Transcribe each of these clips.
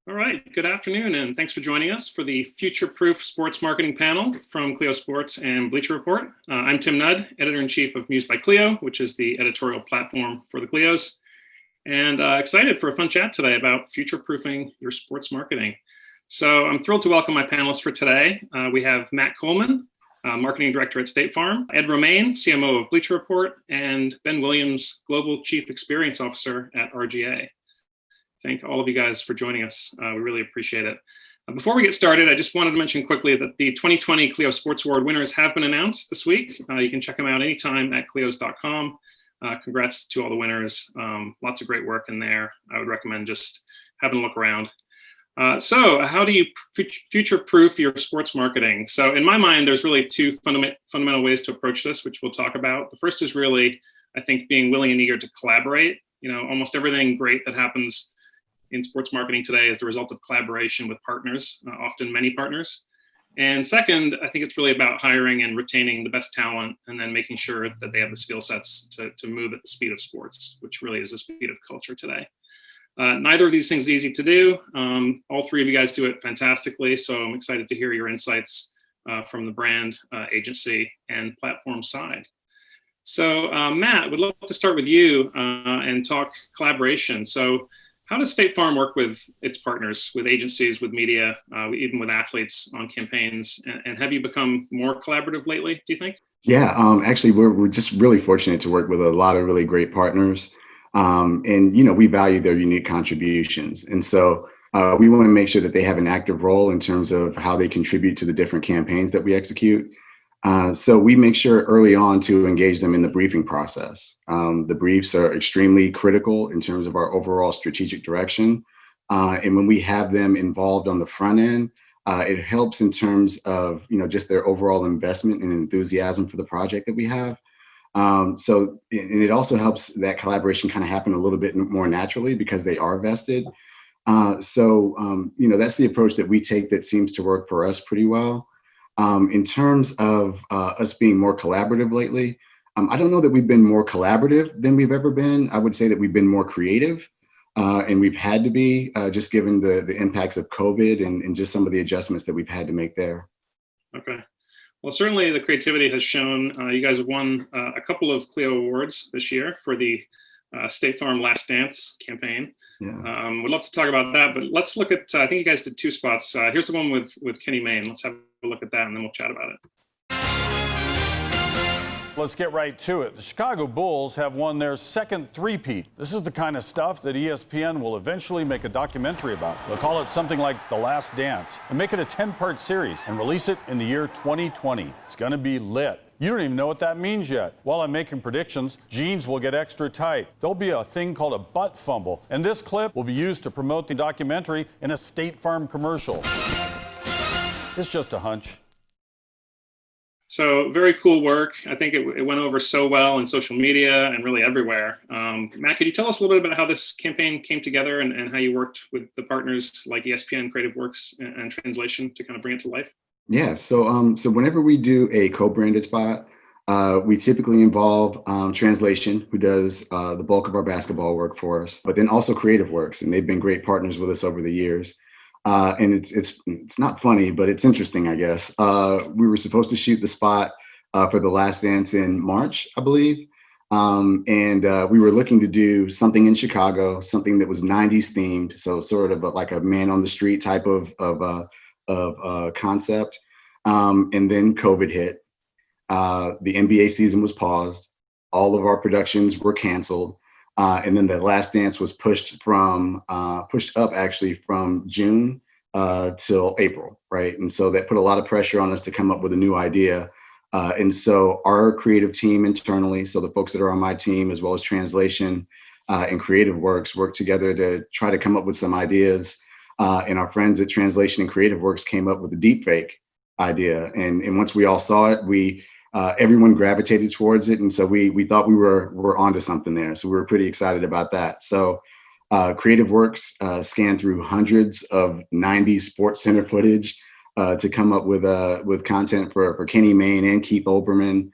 All right, good afternoon, and thanks for joining us for the Future-Proof Sports Marketing panel from Clio Sports and Bleacher Report. I'm Tim Nudd, Editor-in-Chief of Muse by Clio, which is the editorial platform for the Clios, and excited for a fun chat today about future-proofing your sports marketing. So I'm thrilled to welcome my panelists for today. We have Matt Coleman, Marketing Director at State Farm, Ed Romaine, CMO of Bleacher Report, and Ben Williams, Global Chief Experience Officer at RGA. Thank all of you guys for joining us. We really appreciate it. Before we get started, I just wanted to mention quickly that the 2020 Clio Sports Award winners have been announced this week. You can check them out anytime at clios.com. Congrats to all the winners. Lots of great work in there. I would recommend just having a look around. So how do you future-proof your sports marketing? So in my mind, there's really two fundamental ways to approach this, which we'll talk about. The first is really, I think, being willing and eager to collaborate. You know, almost everything great that happens in sports marketing today is the result of collaboration with partners, often many partners. And second, I think it's really about hiring and retaining the best talent and then making sure that they have the skill sets to move at the speed of sports, which really is the speed of culture today. Neither of these things is easy to do. All three of you guys do it fantastically, so I'm excited to hear your insights from the brand, agency, and platform side. So Matt, would love to start with you and talk collaboration. So how does State Farm work with its partners, with agencies, with media, even with athletes on campaigns? And have you become more collaborative lately, do you think? Yeah, actually, we're just really fortunate to work with a lot of really great partners. And, you know, we value their unique contributions. And so we want to make sure that they have an active role in terms of how they contribute to the different campaigns that we execute. So we make sure early on to engage them in the briefing process. The briefs are extremely critical in terms of our overall strategic direction. And when we have them involved on the front end, it helps in terms of, you know, just their overall investment and enthusiasm for the project that we have. And it also helps that collaboration kind of happen a little bit more naturally because they are vested. You know, that's the approach that we take that seems to work for us pretty well. In terms of us being more collaborative lately, I don't know that we've been more collaborative than we've ever been. I would say that we've been more creative, and we've had to be, just given the impacts of COVID and just some of the adjustments that we've had to make there. Okay. Well, certainly the creativity has shown. You guys have won a couple of Clio awards this year for the State Farm Last Dance campaign. Yeah. We'd love to talk about that, but let's look at, I think you guys did two spots. Here's the one with Kenny Mayne. Let's have a look at that and then we'll chat about it. Let's get right to it. The Chicago Bulls have won their second three-peat. This is the kind of stuff that ESPN will eventually make a documentary about. They'll call it something like The Last Dance and make it a 10-part series and release it in the year 2020. It's going to be lit. You don't even know what that means yet. While I'm making predictions, jeans will get extra tight. There'll be a thing called a butt fumble, and this clip will be used to promote the documentary in a State Farm commercial. It's just a hunch. So very cool work. I think it went over so well in social media and really everywhere. Matt, could you tell us a little bit about how this campaign came together and how you worked with the partners like ESPN, Creative Works, and Translation to kind of bring it to life? Yeah, so whenever we do a co-branded spot, we typically involve Translation, who does the bulk of our basketball work for us, but then also Creative Works, and they've been great partners with us over the years. And it's not funny, but it's interesting, I guess. We were supposed to shoot the spot for The Last Dance in March, I believe. And we were looking to do something in Chicago, something that was 90s themed. So sort of like a man on the street type of concept. And then COVID hit. The NBA season was paused. All of our productions were canceled. And then The Last Dance was pushed up actually from June till April, right? And so that put a lot of pressure on us to come up with a new idea. And so our creative team internally, so the folks that are on my team, as well as Translation and Creative Works, worked together to try to come up with some ideas. And our friends at Translation and Creative Works came up with the deepfake idea. And once we all saw it, everyone gravitated towards it. And so we thought we were onto something there. So we were pretty excited about that. So Creative Works scanned through hundreds of 90s Sports Center footage to come up with content for Kenny Mayne and Keith Olbermann.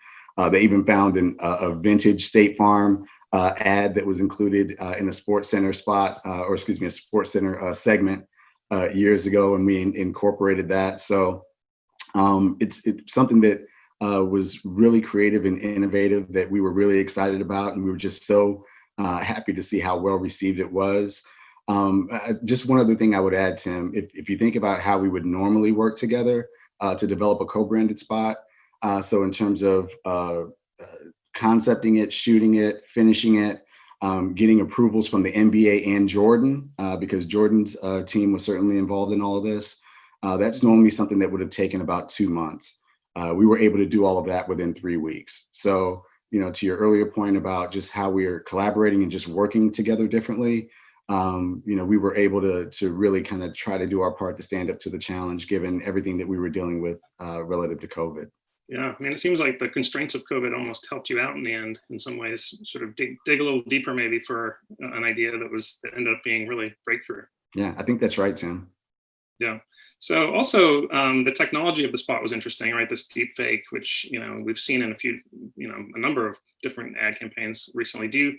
They even found a vintage State Farm ad that was included in a Sports Center spot, a Sports Center segment years ago, and we incorporated that. So it's something that was really creative and innovative that we were really excited about, and we were just so happy to see how well received it was. Just one other thing I would add, Tim, if you think about how we would normally work together to develop a co-branded spot, so in terms of concepting it, shooting it, finishing it, getting approvals from the NBA and Jordan, because Jordan's team was certainly involved in all of this. That's normally something that would have taken about 2 months. We were able to do all of that within 3 weeks. So, to your earlier point about just how we are collaborating and just working together differently, we were able to really kind of try to do our part to stand up to the challenge, given everything that we were dealing with relative to COVID. Yeah, I mean, it seems like the constraints of COVID almost helped you out in the end, in some ways, sort of dig a little deeper maybe for an idea that ended up being really breakthrough. Yeah, I think that's right, Tim. Yeah. So also the technology of the spot was interesting, right? This deep fake, which, we've seen in a number of different ad campaigns recently. Do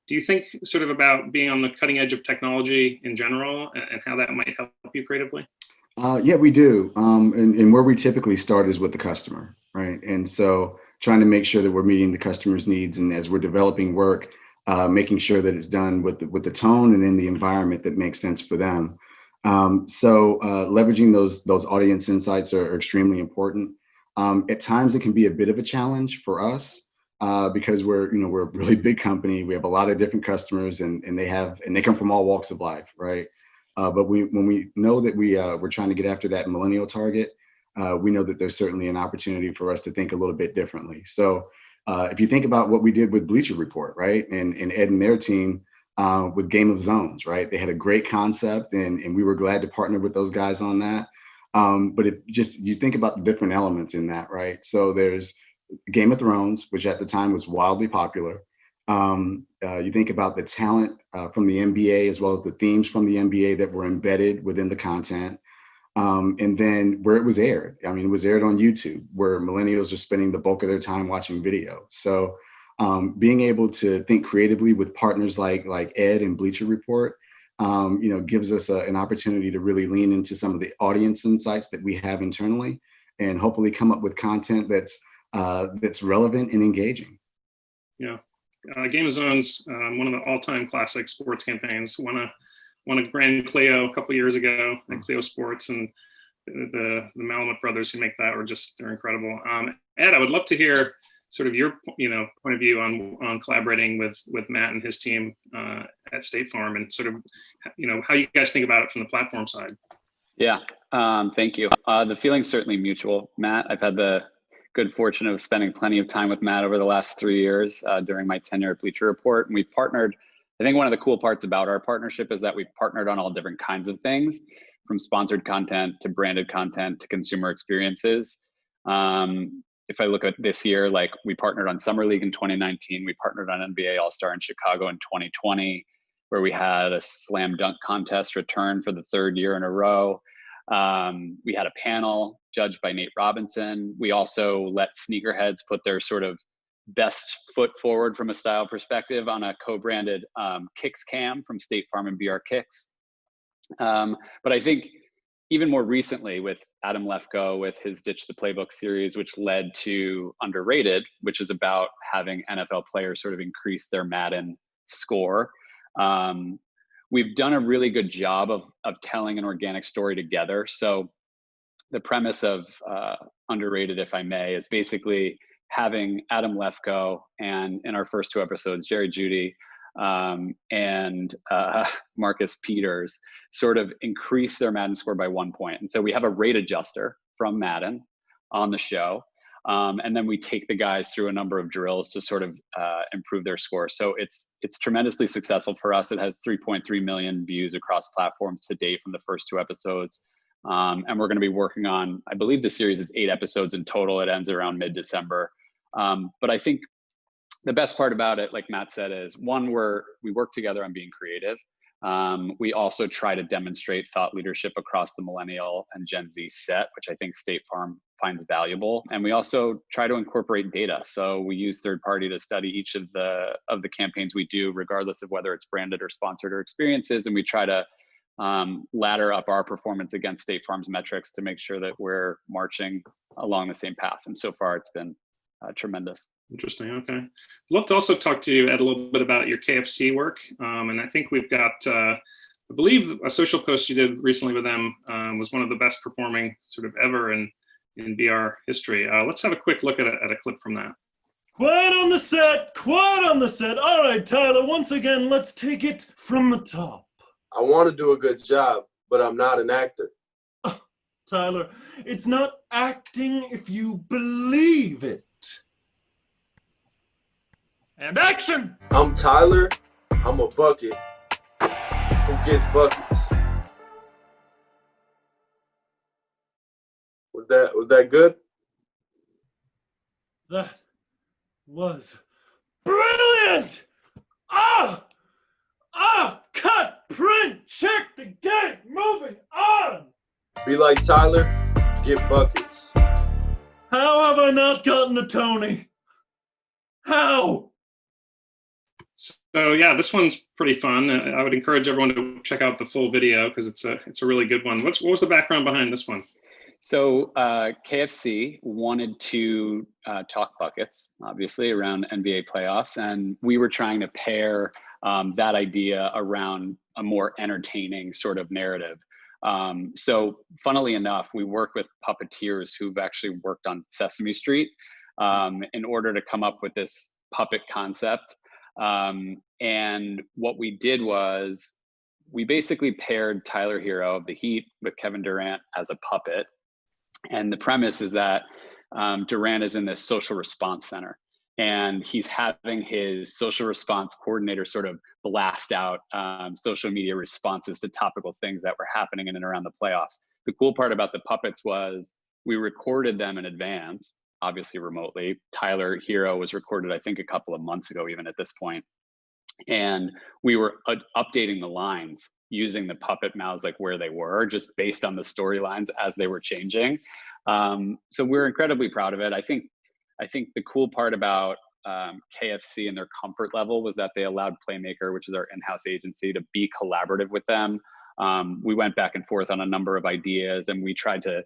you think sort of about being on the cutting edge of technology in general and how that might help you creatively? Yeah, we do. And where we typically start is with the customer, right? And so trying to make sure that we're meeting the customer's needs, and as we're developing work, making sure that it's done with the tone and in the environment that makes sense for them. So leveraging those audience insights are extremely important. At times it can be a bit of a challenge for us because we're a really big company. We have a lot of different customers, and they come from all walks of life, right? But when we know that we're trying to get after that millennial target, we know that there's certainly an opportunity for us to think a little bit differently. So if you think about what we did with Bleacher Report, right, and Ed and their team with Game of Zones, right, they had a great concept, and we were glad to partner with those guys on that. But you think about the different elements in that, right? So there's Game of Thrones, which at the time was wildly popular. You think about the talent from the NBA, as well as the themes from the NBA that were embedded within the content. And then where it was aired. I mean, it was aired on YouTube, where millennials are spending the bulk of their time watching video. So being able to think creatively with partners like Ed and Bleacher Report, gives us an opportunity to really lean into some of the audience insights that we have internally, and hopefully come up with content that's relevant and engaging. Yeah. Game of Zones, one of the all-time classic sports campaigns, won a Grand Clio a couple of years ago at Clio Sports, and the Malamut brothers who make that they're incredible. Ed, I would love to hear sort of your point of view on collaborating with Matt and his team at State Farm, and sort of how you guys think about it from the platform side. Yeah, thank you. The feeling's certainly mutual, Matt. I've had the good fortune of spending plenty of time with Matt over the last 3 years during my tenure at Bleacher Report. And we've partnered. I think one of the cool parts about our partnership is that we've partnered on all different kinds of things, from sponsored content to branded content to consumer experiences. If I look at this year, like we partnered on Summer League in 2019, we partnered on NBA All-Star in Chicago in 2020, where we had a slam dunk contest return for the 3rd year in a row. We had a panel judged by Nate Robinson. We also let sneakerheads put their sort of best foot forward from a style perspective on a co-branded Kicks cam from State Farm and BR Kicks. But I think even more recently with Adam Lefkoe with his Ditch the Playbook series, which led to Underrated, which is about having NFL players sort of increase their Madden score. We've done a really good job of telling an organic story together. So the premise of Underrated, if I may, is basically having Adam Lefkoe and in our first 2 episodes, Jerry Jeudy and Marcus Peters sort of increase their Madden score by 1 point. And so we have a rate adjuster from Madden on the show. And then we take the guys through a number of drills to sort of improve their score. So it's tremendously successful for us. It has 3.3 million views across platforms to date from the first 2 episodes. And we're going to be working on, I believe the series is 8 episodes in total. It ends around mid-December. But I think the best part about it, like Matt said, is one, we work together on being creative. We also try to demonstrate thought leadership across the millennial and Gen Z set, which I think State Farm finds valuable. And we also try to incorporate data. So we use third party to study each of the campaigns we do, regardless of whether it's branded or sponsored or experiences. And we try to ladder up our performance against State Farm's metrics to make sure that we're marching along the same path. And so far, it's been tremendous. Interesting. Okay. I'd love to also talk to you, Ed, a little bit about your KFC work. And I think we've got, I believe a social post you did recently with them was one of the best performing sort of ever in VR history. Let's have a quick look at a clip from that. Quiet on the set, quiet on the set. All right, Tyler, once again, let's take it from the top. I want to do a good job, but I'm not an actor. Tyler, it's not acting if you believe it. And action! I'm Tyler. I'm a bucket who gets buckets. Was that good? That was brilliant! Cut, print, check the game, moving on! Be like Tyler, get buckets. How have I not gotten a Tony? How? So yeah, this one's pretty fun. I would encourage everyone to check out the full video because it's a really good one. What was the background behind this one? So KFC wanted to talk buckets, obviously, around NBA playoffs. And we were trying to pair that idea around a more entertaining sort of narrative. So funnily enough, we worked with puppeteers who've actually worked on Sesame Street in order to come up with this puppet concept. And what we did was we basically paired Tyler Hero of the Heat with Kevin Durant as a puppet. And the premise is that Durant is in this social response center and he's having his social response coordinator sort of blast out social media responses to topical things that were happening in and around the playoffs. The cool part about the puppets was we recorded them in advance, obviously remotely. Tyler Hero was recorded, I think, a couple of months ago, even at this point. And we were updating the lines using the puppet mouths like where they were, just based on the storylines as they were changing. So we're incredibly proud of it. I think the cool part about KFC and their comfort level was that they allowed Playmaker, which is our in-house agency, to be collaborative with them. We went back and forth on a number of ideas, and we tried to,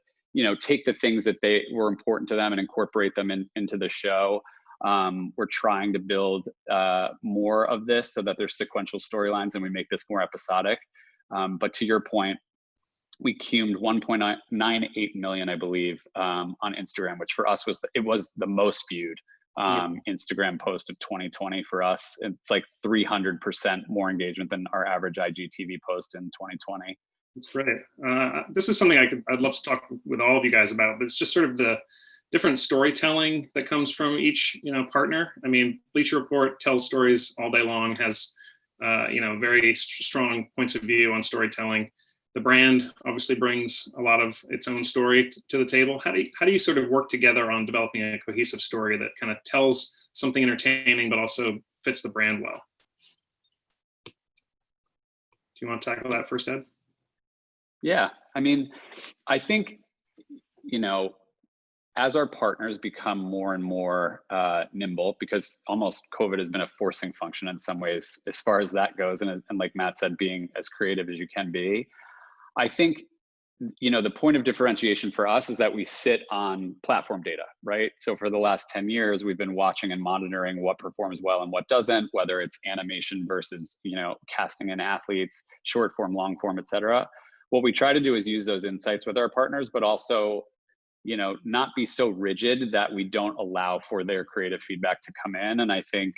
take the things that they were important to them and incorporate them into the show. We're trying to build more of this so that there's sequential storylines and we make this more episodic. But to your point, we cumed 1.98 million, I believe, on Instagram, which for us was the most viewed Instagram post of 2020 for us. It's like 300% more engagement than our average IGTV post in 2020. That's great. This is something I'd love to talk with all of you guys about, but it's just sort of the different storytelling that comes from each partner. I mean, Bleacher Report tells stories all day long, has very strong points of view on storytelling. The brand obviously brings a lot of its own story to the table. How do you sort of work together on developing a cohesive story that kind of tells something entertaining but also fits the brand well? Do you want to tackle that first, Ed? Yeah, I mean, I think as our partners become more and more nimble, because almost COVID has been a forcing function in some ways as far as that goes, and like Matt said, being as creative as you can be. I think the point of differentiation for us is that we sit on platform data, right? So for the last 10 years, we've been watching and monitoring what performs well and what doesn't, whether it's animation versus casting in athletes, short form, long form, et cetera. What we try to do is use those insights with our partners, but also not be so rigid that we don't allow for their creative feedback to come in. And I think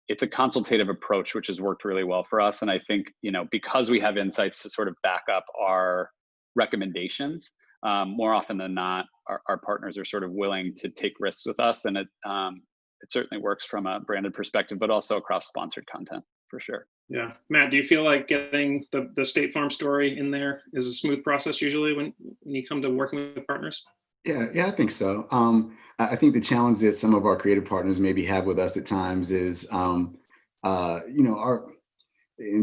it's a consultative approach, which has worked really well for us. And I think, because we have insights to sort of back up our recommendations, more often than not, our partners are sort of willing to take risks with us. And it certainly works from a branded perspective, but also across sponsored content for sure. Yeah. Matt, do you feel like getting the State Farm story in there is a smooth process usually when you come to working with partners? Yeah, I think so. I think the challenge that some of our creative partners maybe have with us at times is, in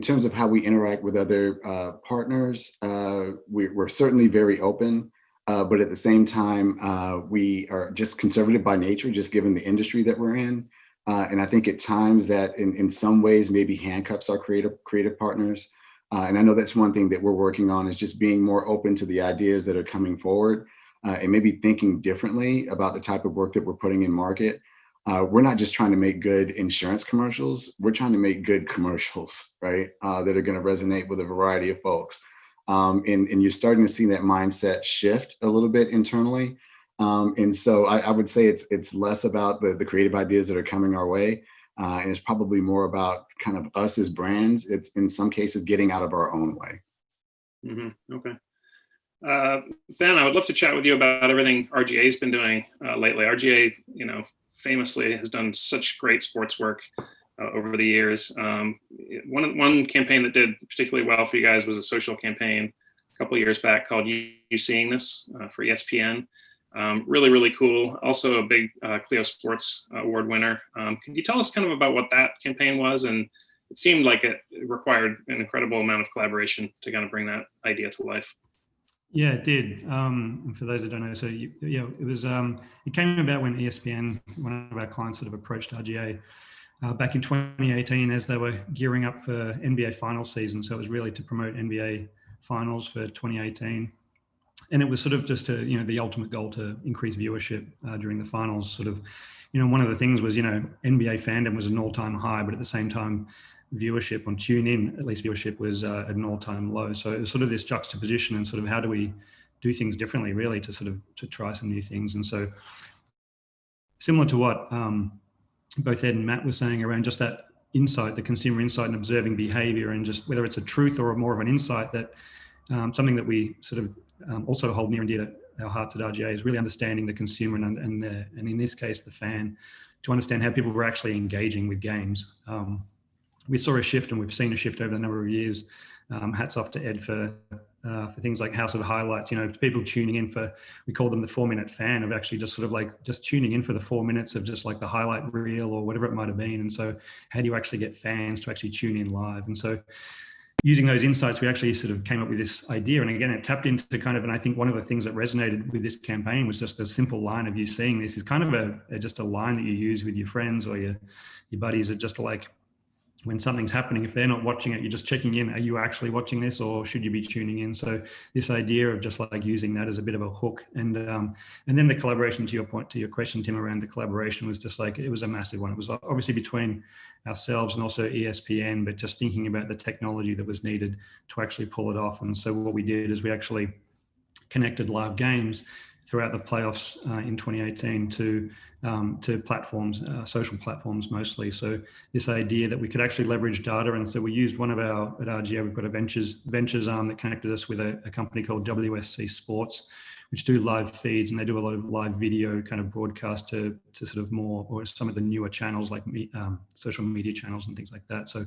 terms of how we interact with other partners, we're certainly very open, but at the same time, we are just conservative by nature, just given the industry that we're in. And I think at times that in some ways maybe handcuffs our creative partners. And I know that's one thing that we're working on, is just being more open to the ideas that are coming forward, and maybe thinking differently about the type of work that we're putting in market. We're not just trying to make good insurance commercials. We're trying to make good commercials, right? That are going to resonate with a variety of folks. And you're starting to see that mindset shift a little bit internally. And so I would say it's less about the creative ideas that are coming our way. And it's probably more about kind of us as brands. It's in some cases getting out of our own way. Mm-hmm. Okay. Ben, I would love to chat with you about everything RGA's been doing lately. RGA, famously has done such great sports work over the years. One campaign that did particularly well for you guys was a social campaign a couple of years back called You Seeing This for ESPN. Really, really cool. Also a big Clio Sports Award winner. Can you tell us kind of about what that campaign was? And it seemed like it required an incredible amount of collaboration to kind of bring that idea to life. Yeah, it did. And for those that don't know, so it was. It came about when ESPN, one of our clients, sort of approached RGA back in 2018 as they were gearing up for NBA finals season. So it was really to promote NBA finals for 2018. And it was sort of just to, the ultimate goal to increase viewership during the finals. Sort of, one of the things was, NBA fandom was an all-time high, but at the same time, viewership on TuneIn, at least viewership was at an all-time low. So it was sort of this juxtaposition and sort of how do we do things differently, really, to try some new things. And so similar to what both Ed and Matt were saying around just that insight, the consumer insight and observing behavior, and just whether it's a truth or more of an insight, that something that we sort of also hold near and dear to our hearts at RGA is really understanding the consumer and in this case, the fan, to understand how people were actually engaging with games. We saw a shift, and we've seen a shift over the number of years. Hats off to Ed for things like House of Highlights. People tuning in for, we call them the 4-minute fan, of actually just sort of like just tuning in for the 4 minutes of just like the highlight reel or whatever it might have been. And so how do you actually get fans to actually tune in live? And so using those insights, we actually sort of came up with this idea. And again, it tapped into kind of, and I think one of the things that resonated with this campaign was just a simple line of You Seeing This is kind of just a line that you use with your friends or your buddies, are just like, when something's happening, if they're not watching it, you're just checking in. Are you actually watching this, or should you be tuning in? So this idea of just like using that as a bit of a hook, and then the collaboration, to your question, Tim, around the collaboration was just like, it was a massive one. It was obviously between ourselves and also ESPN, but just thinking about the technology that was needed to actually pull it off. And so what we did is we actually connected live games throughout the playoffs in 2018 to platforms, social platforms mostly. So this idea that we could actually leverage data, and so we used at RGA, we've got a ventures arm that connected us with a company called WSC Sports, which do live feeds, and they do a lot of live video kind of broadcast to sort of more, or some of the newer channels like social media channels and things like that. So,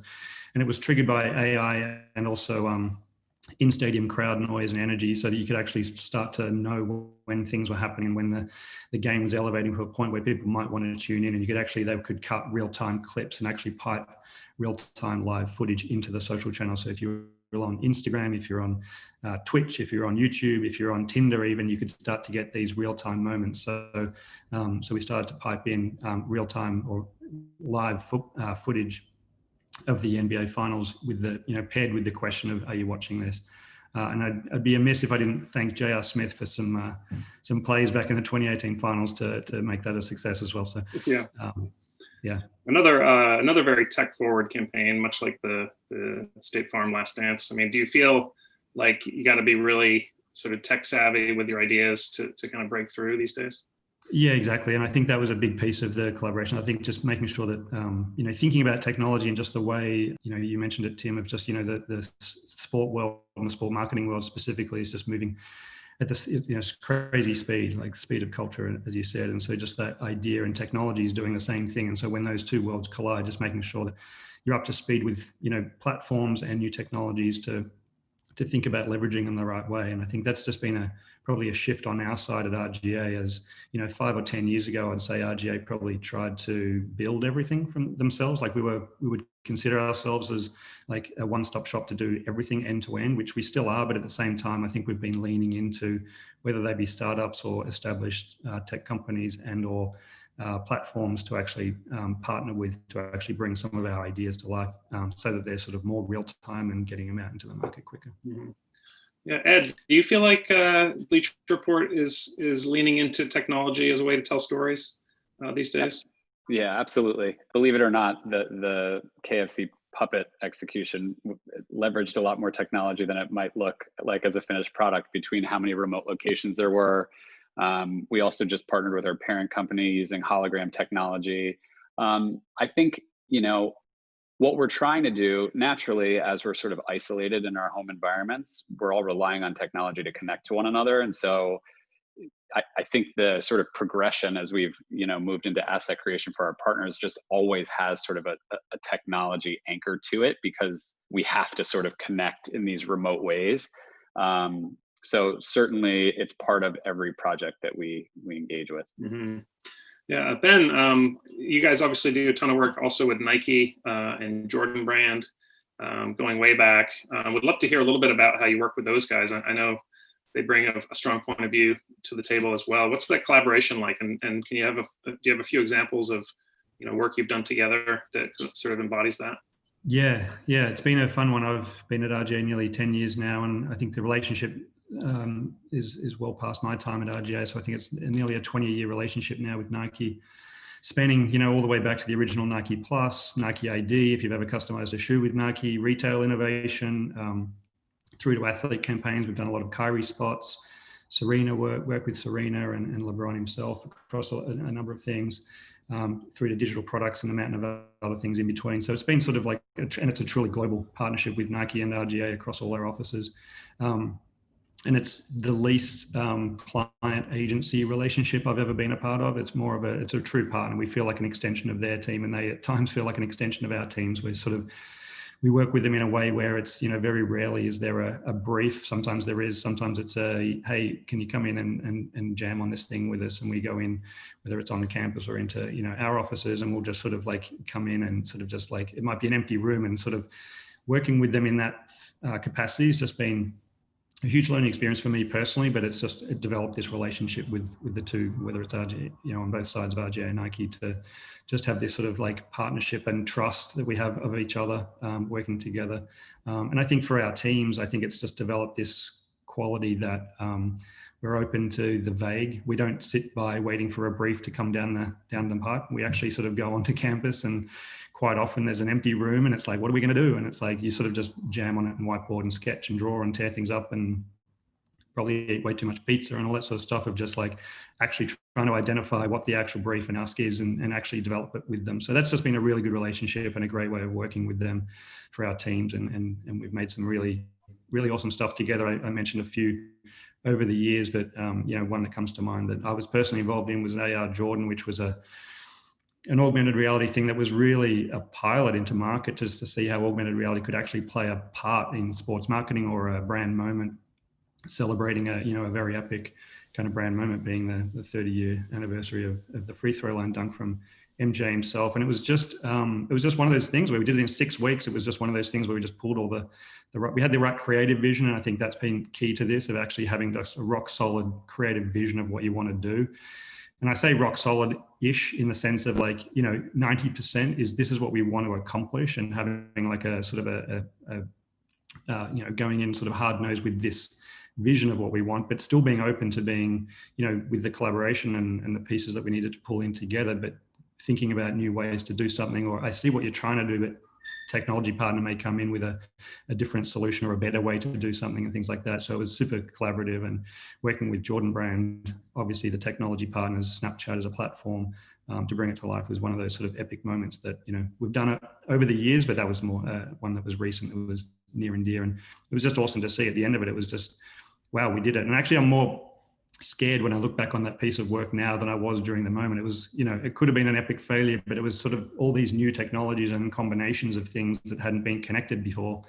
and it was triggered by AI and also in-stadium crowd noise and energy, so that you could actually start to know when things were happening and when the game was elevating to a point where people might want to tune in, and they could cut real-time clips and actually pipe real-time live footage into the social channel. So if you're on Instagram, if you're on Twitch, if you're on YouTube, if you're on Tinder even, you could start to get these real-time moments. So we started to pipe in real-time or live footage of the NBA finals with the, paired with the question of, are you watching this? And I'd be amiss if I didn't thank J.R. Smith for some plays back in the 2018 finals to make that a success as well. So yeah. Another very tech forward campaign, much like the State Farm Last Dance. I mean, do you feel like you got to be really sort of tech savvy with your ideas to kind of break through these days? Yeah, exactly. And I think that was a big piece of the collaboration. I think just making sure that, thinking about technology and just the way, you mentioned it, Tim, of just, the sport world and the sport marketing world specifically is just moving at this, crazy speed, like the speed of culture, as you said. And so just that idea and technology is doing the same thing. And so when those two worlds collide, just making sure that you're up to speed with, platforms and new technologies to think about leveraging in the right way. And I think that's just been probably a shift on our side at RGA. As 5 or 10 years ago, I'd say RGA probably tried to build everything from themselves. Like we would consider ourselves as like a one-stop shop to do everything end to end, which we still are. But at the same time, I think we've been leaning into, whether they be startups or established tech companies and or platforms to actually partner with to actually bring some of our ideas to life, so that they're sort of more real time and getting them out into the market quicker. Mhm. Yeah, Ed, do you feel like Bleacher Report is leaning into technology as a way to tell stories these days? Yeah, absolutely. Believe it or not, the KFC puppet execution leveraged a lot more technology than it might look like as a finished product, between how many remote locations there were. We also just partnered with our parent company using hologram technology. I think, what we're trying to do naturally, as we're sort of isolated in our home environments, we're all relying on technology to connect to one another. And so I think the sort of progression as we've moved into asset creation for our partners just always has sort of a technology anchor to it, because we have to sort of connect in these remote ways. So certainly it's part of every project that we engage with. Mm-hmm. Yeah, Ben, you guys obviously do a ton of work also with Nike and Jordan Brand, going way back. Would love to hear a little bit about how you work with those guys. I know they bring a strong point of view to the table as well. What's that collaboration like? And can you have do you have a few examples of work you've done together that sort of embodies that? Yeah, it's been a fun one. I've been at RGA nearly 10 years now, and I think the relationship is well past my time at RGA. So I think it's nearly a 20-year relationship now with Nike, spanning all the way back to the original Nike Plus, Nike ID, if you've ever customized a shoe with Nike, retail innovation, through to athlete campaigns. We've done a lot of Kyrie spots, Serena work with Serena and LeBron himself across a number of things, through to digital products and a mountain of other things in between. So it's been sort of like, and it's a truly global partnership with Nike and RGA across all our offices. And it's the least client agency relationship I've ever been a part of. It's more of it's a true partner. We feel like an extension of their team, and they at times feel like an extension of our teams. We work with them in a way where it's, very rarely is there a brief. Sometimes there is, sometimes it's hey, can you come in and jam on this thing with us? And we go in, whether it's on the campus or into, our offices, and we'll just sort of like come in and sort of just like, it might be an empty room, and sort of working with them in that capacity has just been a huge learning experience for me personally, but it developed this relationship with the two, whether it's RGA, on both sides of RGA and Nike, to just have this sort of like partnership and trust that we have of each other, working together. And I think for our teams, I think it's just developed this quality that we're open to the vague. We don't sit by waiting for a brief to come down the pipe. We actually sort of go onto campus, and quite often there's an empty room, and it's like, what are we going to do? And it's like, you sort of just jam on it and whiteboard and sketch and draw and tear things up, and probably eat way too much pizza and all that sort of stuff, of just like actually trying to identify what the actual brief and ask is, and actually develop it with them. So that's just been a really good relationship and a great way of working with them for our teams. And we've made some really, really awesome stuff together. I mentioned a few over the years, but one that comes to mind that I was personally involved in was AR Jordan, which was an augmented reality thing that was really a pilot into market, just to see how augmented reality could actually play a part in sports marketing or a brand moment, celebrating a very epic kind of brand moment, being the 30-year anniversary of the free throw line dunk from MJ himself. And it was just one of those things where we did it in 6 weeks. It was just one of those things where we just pulled all we had the right creative vision. And I think that's been key to this, of actually having just a rock solid creative vision of what you want to do. And I say rock solid-ish in the sense of like, 90% is, this is what we want to accomplish, and having like a sort of going in sort of hard nosed with this vision of what we want, but still being open to being, with the collaboration and the pieces that we needed to pull in together, but thinking about new ways to do something. Or I see what you're trying to do, but technology partner may come in with a different solution or a better way to do something and things like that. So it was super collaborative, and working with Jordan Brand, obviously the technology partners, Snapchat as a platform, to bring it to life was one of those sort of epic moments that, we've done it over the years, but that was more one that was recent. It was near and dear, and it was just awesome to see at the end of it. It was just, wow, we did it. And actually I'm more scared when I look back on that piece of work now than I was during the moment. It was, it could have been an epic failure, but it was sort of all these new technologies and combinations of things that hadn't been connected before.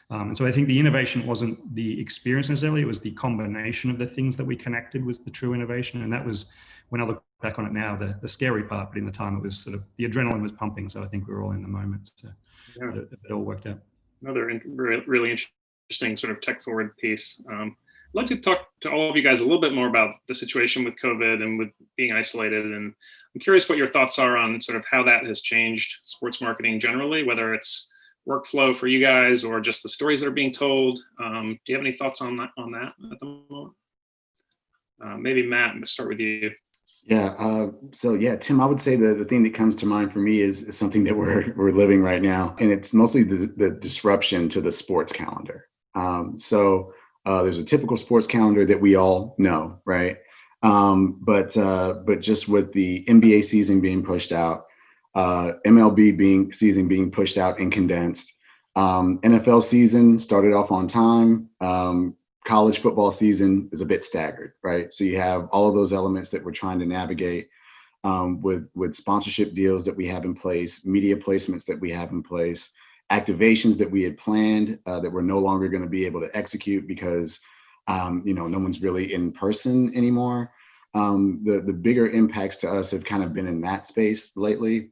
And so I think the innovation wasn't the experience necessarily, it was the combination of the things that we connected was the true innovation. And that was, when I look back on it now, the scary part, but in the time it was sort of, the adrenaline was pumping. So I think we were all in the moment. So it all worked out. Another really interesting sort of tech forward piece. like to talk to all of you guys a little bit more about the situation with COVID and with being isolated. And I'm curious what your thoughts are on sort of how that has changed sports marketing generally, whether it's workflow for you guys or just the stories that are being told. Do you have any thoughts on that at the moment? Maybe Matt, I'm gonna start with you. Yeah. So yeah, Tim, I would say the thing that comes to mind for me is something that we're living right now, and it's mostly the disruption to the sports calendar. So there's a typical sports calendar that we all know, right? But just with the NBA season being pushed out, MLB season being pushed out and condensed, NFL season started off on time. College football season is a bit staggered, right? So you have all of those elements that we're trying to navigate with sponsorship deals that we have in place, media placements that we have in place, activations that we had planned that we're no longer going to be able to execute because no one's really in person anymore. The bigger impacts to us have kind of been in that space lately.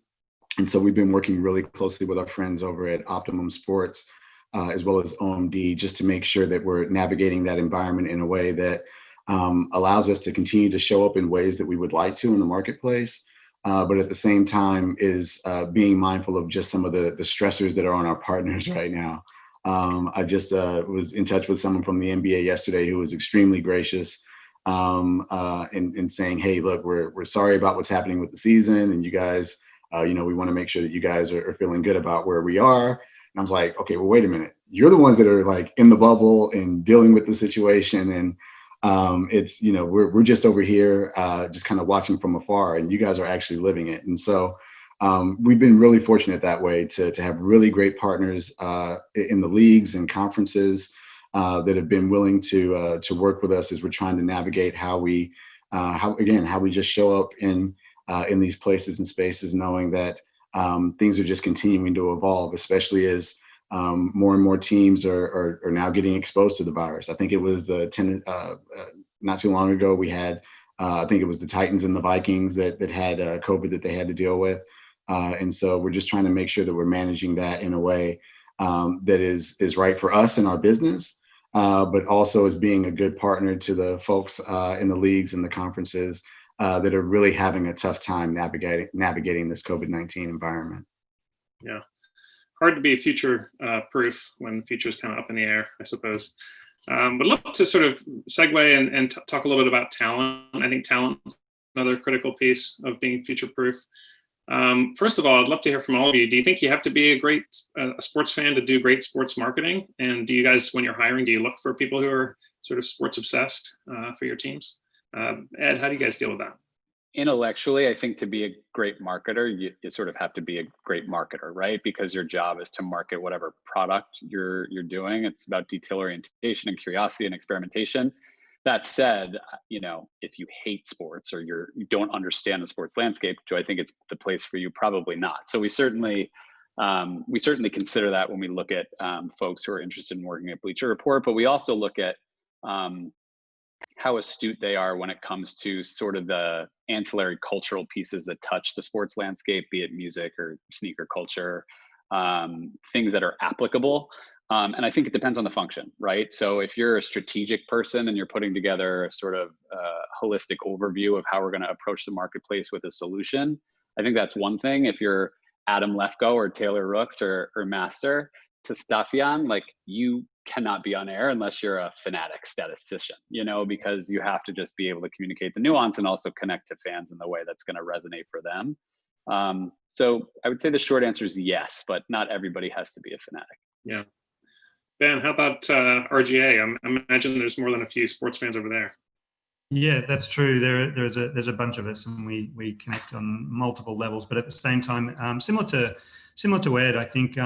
And so we've been working really closely with our friends over at Optimum Sports, as well as OMD, just to make sure that we're navigating that environment in a way that allows us to continue to show up in ways that we would like to in the marketplace, but at the same time is being mindful of just some of the stressors that are on our partners right now. I just was in touch with someone from the NBA yesterday who was extremely gracious in saying, hey, look, we're sorry about what's happening with the season, and you guys, we want to make sure that you guys are feeling good about where we are. And I was like, okay, well, wait a minute. You're the ones that are like in the bubble and dealing with the situation. And it's, we're just over here just kind of watching from afar, and you guys are actually living it. And so we've been really fortunate that way to have really great partners in the leagues and conferences that have been willing to work with us as we're trying to navigate how we just show up in these places and spaces, knowing that things are just continuing to evolve, especially as more and more teams are now getting exposed to the virus. I think it was not too long ago, we had, I think it was the Titans and the Vikings that had COVID that they had to deal with. And so we're just trying to make sure that we're managing that in a way that is right for us and our business, but also as being a good partner to the folks in the leagues and the conferences that are really having a tough time navigating this COVID-19 environment. Yeah, hard to be future proof when the future is kind of up in the air, I suppose. But love to sort of segue and talk a little bit about talent. I think talent is another critical piece of being future proof. First of all, I'd love to hear from all of you. Do you think you have to be a great sports fan to do great sports marketing? And do you guys, when you're hiring, do you look for people who are sort of sports obsessed for your teams? Ed, how do you guys deal with that? Intellectually, I think to be a great marketer, you sort of have to be a great marketer, right? Because your job is to market whatever product you're doing. It's about detail orientation and curiosity and experimentation. That said, if you hate sports or you don't understand the sports landscape, do I think it's the place for you? Probably not. So we certainly consider that when we look at folks who are interested in working at Bleacher Report, but we also look at how astute they are when it comes to sort of the ancillary cultural pieces that touch the sports landscape, be it music or sneaker culture, things that are applicable. And I think it depends on the function, right? So if you're a strategic person and you're putting together a sort of holistic overview of how we're going to approach the marketplace with a solution, I think that's one thing. If you're Adam Lefko or Taylor Rooks or Master to Stafian, like, you cannot be on air unless you're a fanatic statistician, because you have to just be able to communicate the nuance and also connect to fans in the way that's going to resonate for them. So I would say the short answer is yes, but not everybody has to be a fanatic. Yeah. Ben, how about RGA? I imagine there's more than a few sports fans over there. Yeah, that's true. There's a bunch of us, and we connect on multiple levels. But at the same time, similar to Ed, I think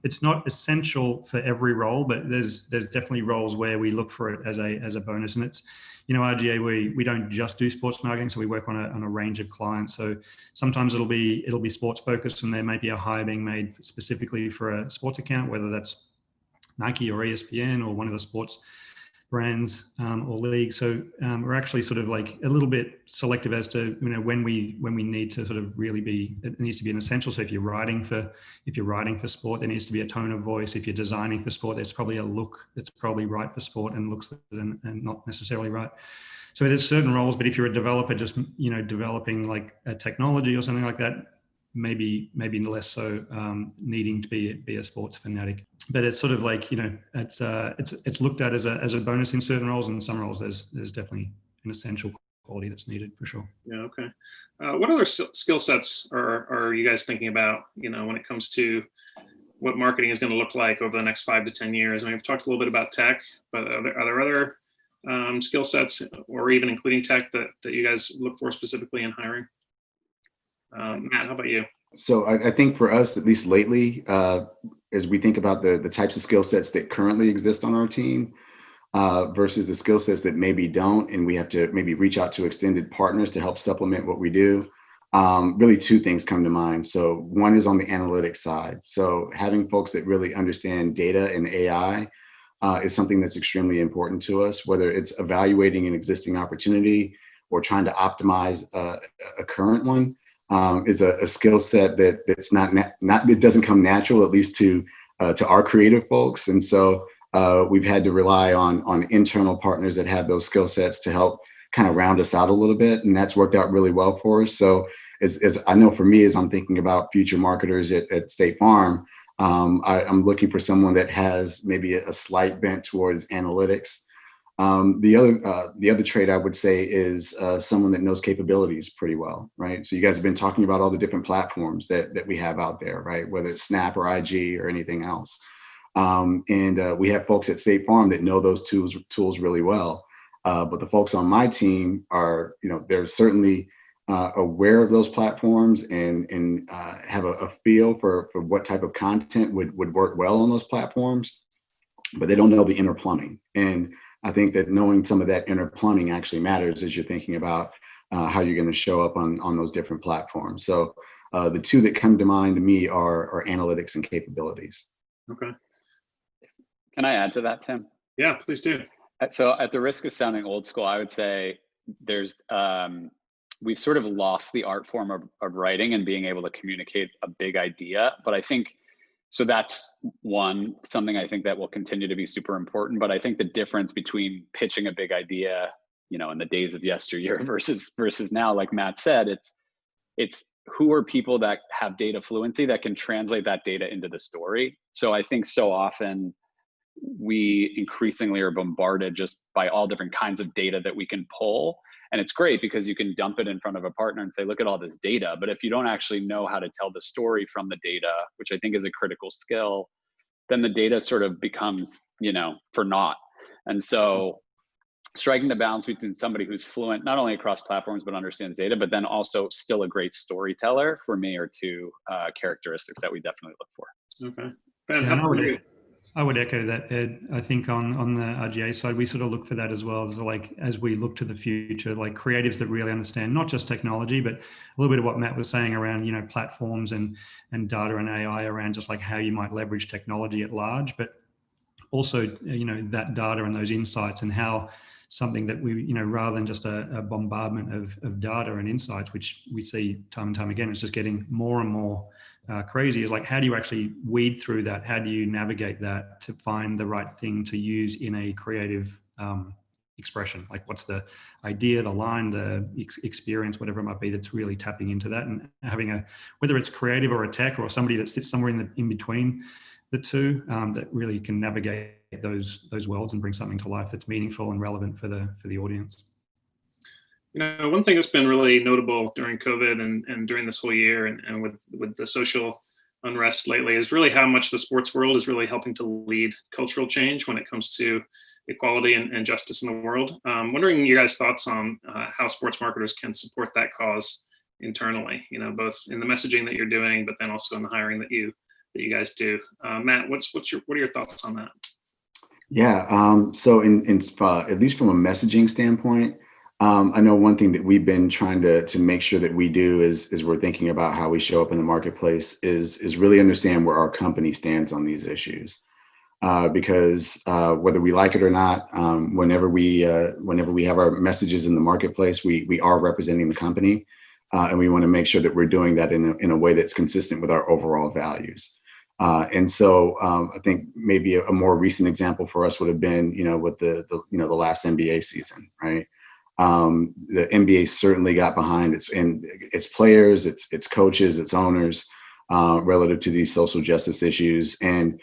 it's not essential for every role, but there's definitely roles where we look for it as a bonus. And it's, RGA, we don't just do sports marketing, so we work on a range of clients. So sometimes it'll be sports focused, and there may be a hire being made specifically for a sports account, whether that's Nike or ESPN or one of the sports brands or leagues. So we're actually sort of like a little bit selective as to when we need to sort of really be. It needs to be an essential. So if you're writing for sport, there needs to be a tone of voice. If you're designing for sport, there's probably a look that's probably right for sport and looks and not necessarily right. So there's certain roles, but if you're a developer, just developing like a technology or something like that, maybe less so needing to be a sports fanatic. But it's sort of like it's looked at as a bonus in certain roles, and in some roles there's definitely an essential quality that's needed for sure. Yeah. Okay. What other skill sets are you guys thinking about? When it comes to what marketing is going to look like over the next 5 to 10 years. I mean, we've talked a little bit about tech, but are there other skill sets, or even including tech, that you guys look for specifically in hiring? Matt, how about you? So I think for us, at least lately, as we think about the types of skill sets that currently exist on our team versus the skill sets that maybe don't, and we have to maybe reach out to extended partners to help supplement what we do, really two things come to mind. So one is on the analytics side. So having folks that really understand data and AI is something that's extremely important to us, whether it's evaluating an existing opportunity or trying to optimize a current one. Is a skill set that's not it doesn't come natural, at least to our creative folks, and so we've had to rely on internal partners that have those skill sets to help kind of round us out a little bit, and that's worked out really well for us. So as I know for me, as I'm thinking about future marketers at State Farm, I'm looking for someone that has maybe a slight bent towards analytics. The other trait I would say is someone that knows capabilities pretty well, right? So you guys have been talking about all the different platforms that we have out there, right? Whether it's Snap or IG or anything else. And we have folks at State Farm that know those tools really well. But the folks on my team are, they're certainly aware of those platforms and have a feel for what type of content would work well on those platforms, but they don't know the inner plumbing. And I think that knowing some of that inner plumbing actually matters as you're thinking about how you're going to show up on those different platforms. So the two that come to mind to me are analytics and capabilities. Okay. Can I add to that, Tim? Yeah, please do. So at the risk of sounding old school, I would say there's we've sort of lost the art form of writing and being able to communicate a big idea. But I think so that's something I think that will continue to be super important. But I think the difference between pitching a big idea, in the days of yesteryear versus now, like Matt said, it's who are people that have data fluency that can translate that data into the story. So I think so often we increasingly are bombarded just by all different kinds of data that we can pull. And it's great because you can dump it in front of a partner and say, look at all this data. But if you don't actually know how to tell the story from the data, which I think is a critical skill, then the data sort of becomes, for naught. And so striking the balance between somebody who's fluent, not only across platforms, but understands data, but then also still a great storyteller, for me, are two characteristics that we definitely look for. Okay. Ben, how about you? I would echo that, Ed. I think on the RGA side, we sort of look for that as well. So as we look to the future, like creatives that really understand not just technology, but a little bit of what Matt was saying around, platforms and data and AI around just like how you might leverage technology at large, but also, that data and those insights and how something that we, rather than just a bombardment of data and insights, which we see time and time again, it's just getting more and more crazy, is like, how do you actually weed through that? How do you navigate that to find the right thing to use in a creative expression? Like, what's the idea, the line, the experience, whatever it might be, that's really tapping into that, and having whether it's creative or a tech or somebody that sits somewhere in between the two, that really can navigate those worlds and bring something to life that's meaningful and relevant for the audience. One thing that's been really notable during COVID and during this whole year and with the social unrest lately is really how much the sports world is really helping to lead cultural change when it comes to equality and justice in the world. Wondering your guys' thoughts on how sports marketers can support that cause internally, both in the messaging that you're doing, but then also in the hiring that you guys do. Matt, what are your thoughts on that? Yeah, so in at least from a messaging standpoint, I know one thing that we've been trying to make sure that we do is we're thinking about how we show up in the marketplace is really understand where our company stands on these issues. because whether we like it or not, whenever we have our messages in the marketplace, we are representing the company, and we want to make sure that we're doing that in a way that's consistent with our overall values. And so I think maybe a more recent example for us would have been, with the last NBA season, right? The NBA certainly got behind its players, its coaches, its owners, relative to these social justice issues. And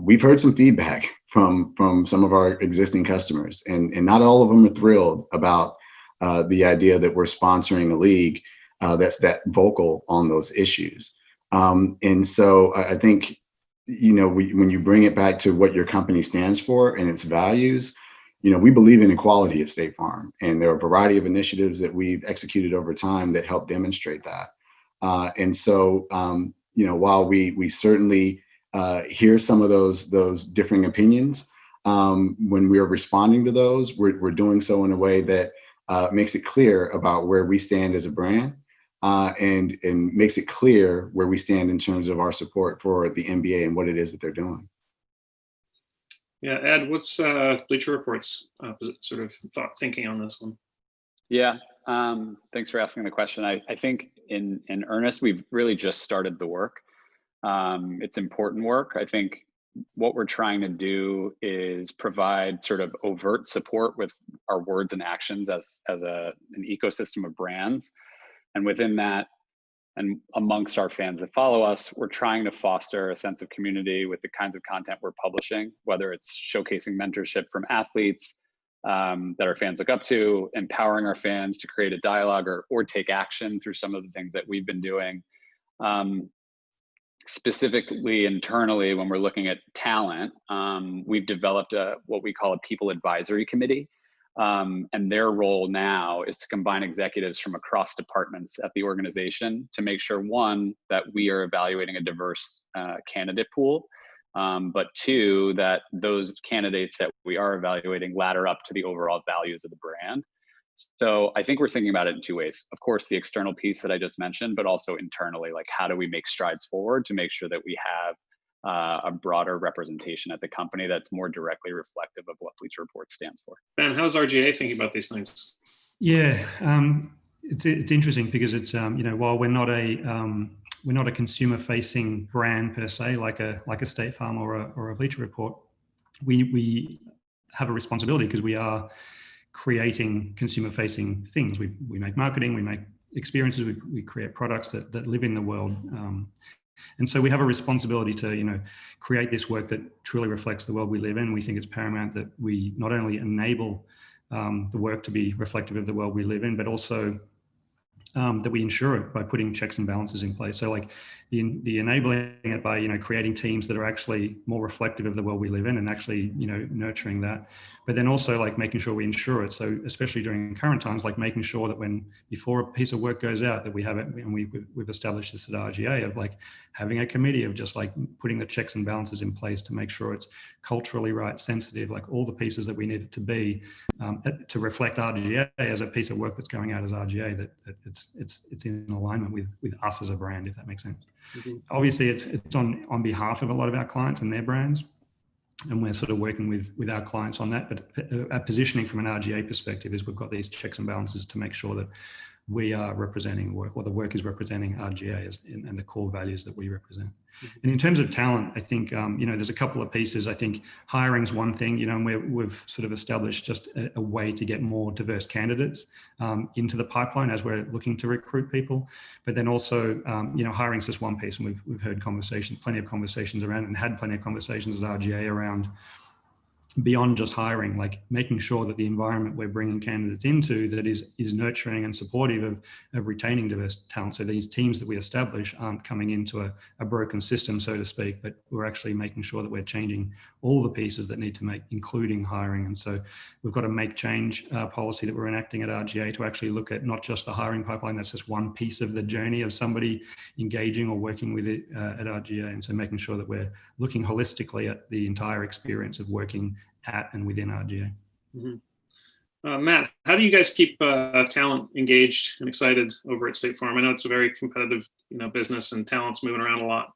we've heard some feedback from some of our existing customers, and not all of them are thrilled about the idea that we're sponsoring a league that's that vocal on those issues. And so I think, when you bring it back to what your company stands for and its values, we believe in equality at State Farm, and there are a variety of initiatives that we've executed over time that help demonstrate that. And so, while we certainly hear some of those differing opinions, when we are responding to those, we're doing so in a way that makes it clear about where we stand as a brand, and makes it clear where we stand in terms of our support for the NBA and what it is that they're doing. Yeah, Ed, what's Bleacher Report's sort of thinking on this one? Yeah, thanks for asking the question. I think in earnest, we've really just started the work. It's important work. I think what we're trying to do is provide sort of overt support with our words and actions as an ecosystem of brands. And within that, and amongst our fans that follow us, we're trying to foster a sense of community with the kinds of content we're publishing, whether it's showcasing mentorship from athletes that our fans look up to, empowering our fans to create a dialogue or take action through some of the things that we've been doing. Specifically internally, when we're looking at talent, we've developed what we call a people advisory committee. And their role now is to combine executives from across departments at the organization to make sure, one, that we are evaluating a diverse candidate pool, but two, that those candidates that we are evaluating ladder up to the overall values of the brand. So I think we're thinking about it in two ways. Of course, the external piece that I just mentioned, but also internally, like how do we make strides forward to make sure that we have a broader representation at the company that's more directly reflective of what Bleacher Report stands for. Ben, how's RGA thinking about these things? Yeah, it's interesting because it's while we're not a consumer-facing brand per se, like a State Farm or a Bleacher Report, we have a responsibility because we are creating consumer-facing things. We make marketing, we make experiences, we create products that live in the world. And so we have a responsibility to, create this work that truly reflects the world we live in. We think it's paramount that we not only enable the work to be reflective of the world we live in, but also that we ensure it by putting checks and balances in place. So like the enabling it by, creating teams that are actually more reflective of the world we live in and actually, nurturing that, but then also like making sure we ensure it. So especially during current times, like making sure that before a piece of work goes out, that we have it, and we've established this at RGA of like having a committee of just like putting the checks and balances in place to make sure it's culturally right, sensitive, like all the pieces that we need it to be, to reflect RGA as a piece of work that's going out as RGA, that it's in alignment with us as a brand, if that makes sense. Mm-hmm. Obviously, it's on behalf of a lot of our clients and their brands, and we're sort of working with our clients on that. But our positioning from an RGA perspective is we've got these checks and balances to make sure that we are representing work, or the work is representing RGA and the core values that we represent. Mm-hmm. And in terms of talent, I think, there's a couple of pieces. I think hiring's one thing, and we've sort of established just a way to get more diverse candidates into the pipeline as we're looking to recruit people. But then also, hiring's just one piece, and we've heard plenty of conversations around, and had plenty of conversations at RGA around beyond just hiring, like making sure that the environment we're bringing candidates into that is nurturing and supportive of retaining diverse talent. So these teams that we establish aren't coming into a broken system, so to speak, but we're actually making sure that we're changing all the pieces that need to make, including hiring. And so we've got a make change policy that we're enacting at RGA to actually look at not just the hiring pipeline, that's just one piece of the journey of somebody engaging or working with it at RGA. And so making sure that we're looking holistically at the entire experience of working at and within RGA. Mm-hmm. Matt, how do you guys keep talent engaged and excited over at State Farm? I know it's a very competitive, business, and talent's moving around a lot.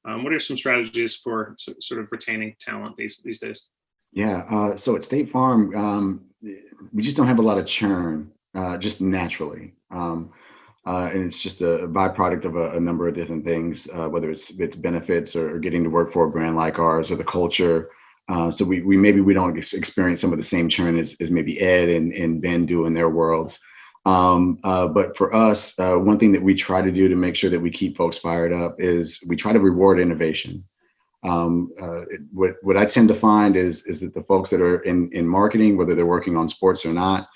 What are some strategies for sort of retaining talent these days? Yeah, so at State Farm, we just don't have a lot of churn, just naturally. And it's just a byproduct of a number of different things, whether it's benefits or getting to work for a brand like ours or the culture. So we maybe we don't experience some of the same churn as maybe Ed and Ben do in their worlds. But for us, one thing that we try to do to make sure that we keep folks fired up is we try to reward innovation. What I tend to find is that the folks that are in marketing, whether they're working on sports or not,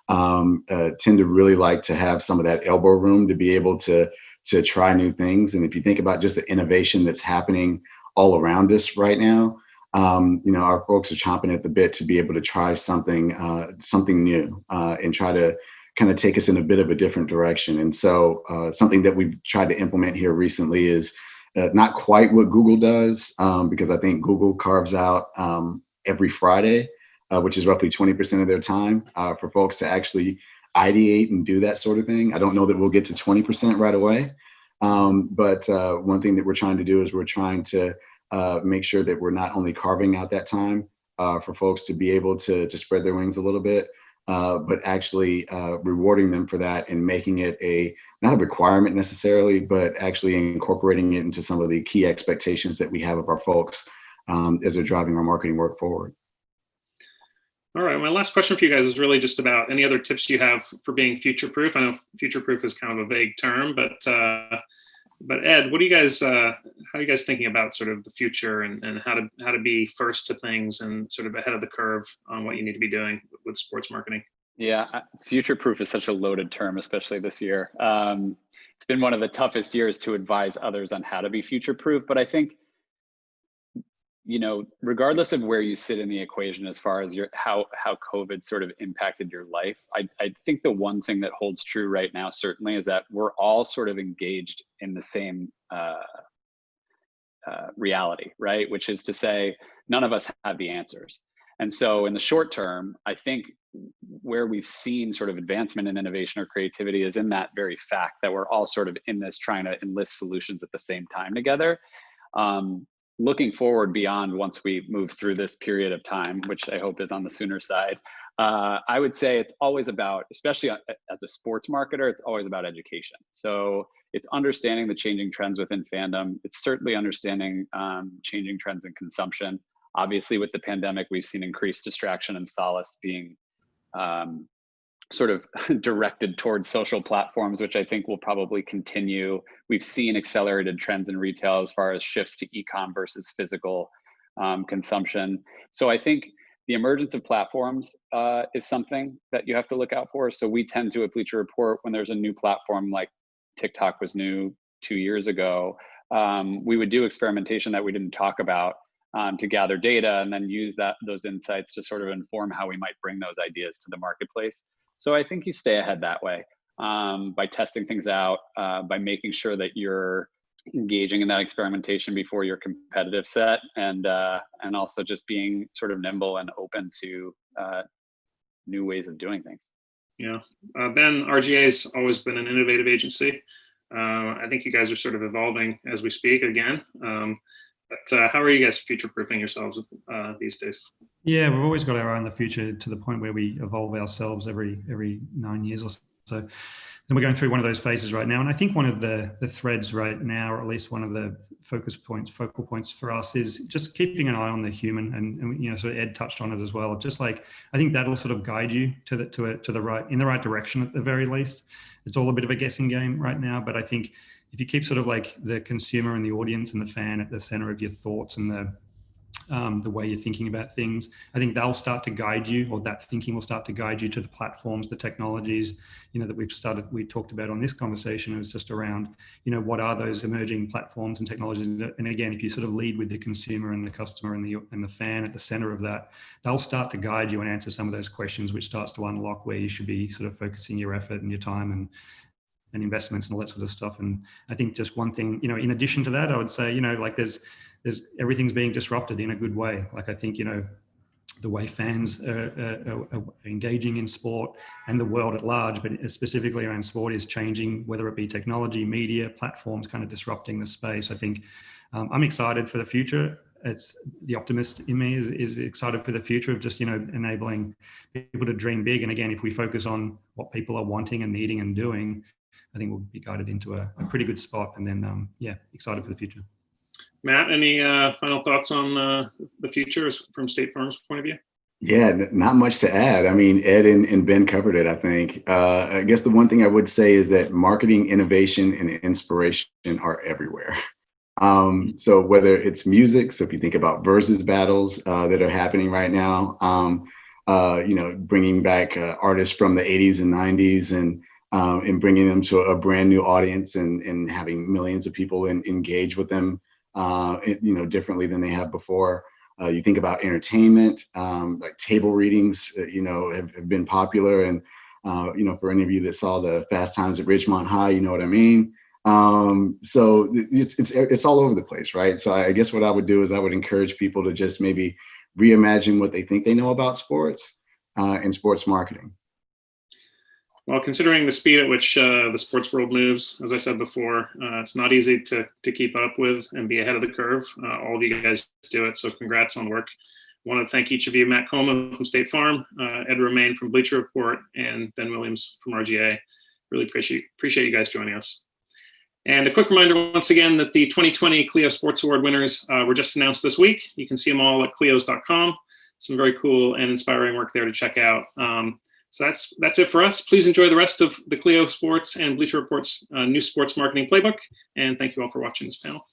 tend to really like to have some of that elbow room to be able to try new things. And if you think about just the innovation that's happening all around us right now, our folks are chomping at the bit to be able to try something new and try to kind of take us in a bit of a different direction. And so something that we've tried to implement here recently is not quite what Google does, because I think Google carves out every Friday, which is roughly 20% of their time, for folks to actually ideate and do that sort of thing. I don't know that we'll get to 20% right away. But one thing that we're trying to do is we're trying to make sure that we're not only carving out that time for folks to be able to spread their wings a little bit, but actually rewarding them for that and making it not a requirement necessarily, but actually incorporating it into some of the key expectations that we have of our folks as they're driving our marketing work forward. All right, my last question for you guys is really just about any other tips you have for being future-proof. I know future-proof is kind of a vague term, but Ed, what do you guys, how are you guys thinking about sort of the future and how to be first to things and sort of ahead of the curve on what you need to be doing with sports marketing? Yeah, future-proof is such a loaded term, especially this year. It's been one of the toughest years to advise others on how to be future-proof, but I think, regardless of where you sit in the equation as far as how COVID sort of impacted your life, I think the one thing that holds true right now certainly is that we're all sort of engaged in the same reality, right? Which is to say, none of us have the answers. And so in the short term, I think where we've seen sort of advancement in innovation or creativity is in that very fact that we're all sort of in this trying to enlist solutions at the same time together. Looking forward beyond once we move through this period of time, which I hope is on the sooner side, I would say it's always about, especially as a sports marketer, it's always about education. So it's understanding the changing trends within fandom. It's certainly understanding changing trends in consumption. Obviously, with the pandemic, we've seen increased distraction and solace being sort of directed towards social platforms, which I think will probably continue. We've seen accelerated trends in retail as far as shifts to e-com versus physical consumption. So I think the emergence of platforms is something that you have to look out for. So we tend to, at Bleacher Report, when there's a new platform like TikTok was new 2 years ago, we would do experimentation that we didn't talk about to gather data and then use those insights to sort of inform how we might bring those ideas to the marketplace. So I think you stay ahead that way by testing things out, by making sure that you're engaging in that experimentation before your competitive set, and also just being sort of nimble and open to new ways of doing things. Yeah, Ben, RGA's always been an innovative agency. I think you guys are sort of evolving as we speak again. But how are you guys future-proofing yourselves these days? Yeah, we've always got our eye on the future to the point where we evolve ourselves every 9 years or so. And we're going through one of those phases right now. And I think one of the threads right now, or at least one of the focal points for us, is just keeping an eye on the human. And so Ed touched on it as well. Just like, I think that'll sort of guide you in the right direction at the very least. It's all a bit of a guessing game right now, but I think if you keep sort of like the consumer and the audience and the fan at the center of your thoughts and the way you're thinking about things, I think they'll start to guide you, or that thinking will start to guide you to the platforms, the technologies, that we talked about on this conversation is just around, what are those emerging platforms and technologies? And again, if you sort of lead with the consumer and the customer and the fan at the center of that, they'll start to guide you and answer some of those questions, which starts to unlock where you should be sort of focusing your effort and your time and investments and all that sort of stuff. And I think just one thing, in addition to that, I would say, like there's everything's being disrupted in a good way. Like I think, the way fans are engaging in sport and the world at large, but specifically around sport, is changing, whether it be technology, media, platforms kind of disrupting the space. I think I'm excited for the future. It's the optimist in me is excited for the future of just, enabling people to dream big. And again, if we focus on what people are wanting and needing and doing, I think we'll be guided into a pretty good spot. And then, excited for the future. Matt, any final thoughts on the future from State Farm's point of view? Yeah, not much to add. I mean, Ed and Ben covered it, I think. I guess the one thing I would say is that marketing, innovation, and inspiration are everywhere. So whether it's music, so if you think about versus battles that are happening right now, bringing back artists from the 80s and 90s and bringing them to a brand new audience and having millions of people engage with them, differently than they have before. You think about entertainment, like table readings, have been popular. And, for any of you that saw the Fast Times at Ridgemont High, you know what I mean? So it's all over the place, right? So I guess what I would do is I would encourage people to just maybe reimagine what they think they know about sports and sports marketing. Well, considering the speed at which the sports world moves, as I said before, it's not easy to keep up with and be ahead of the curve. All of you guys do it, so congrats on the work. I want to thank each of you, Matt Coleman from State Farm, Ed Romaine from Bleacher Report, and Ben Williams from RGA. Really appreciate you guys joining us. And a quick reminder once again that the 2020 Clio Sports Award winners were just announced this week. You can see them all at clios.com. Some very cool and inspiring work there to check out. So that's it for us. Please enjoy the rest of the Clio Sports and Bleacher Report's new sports marketing playbook. And thank you all for watching this panel.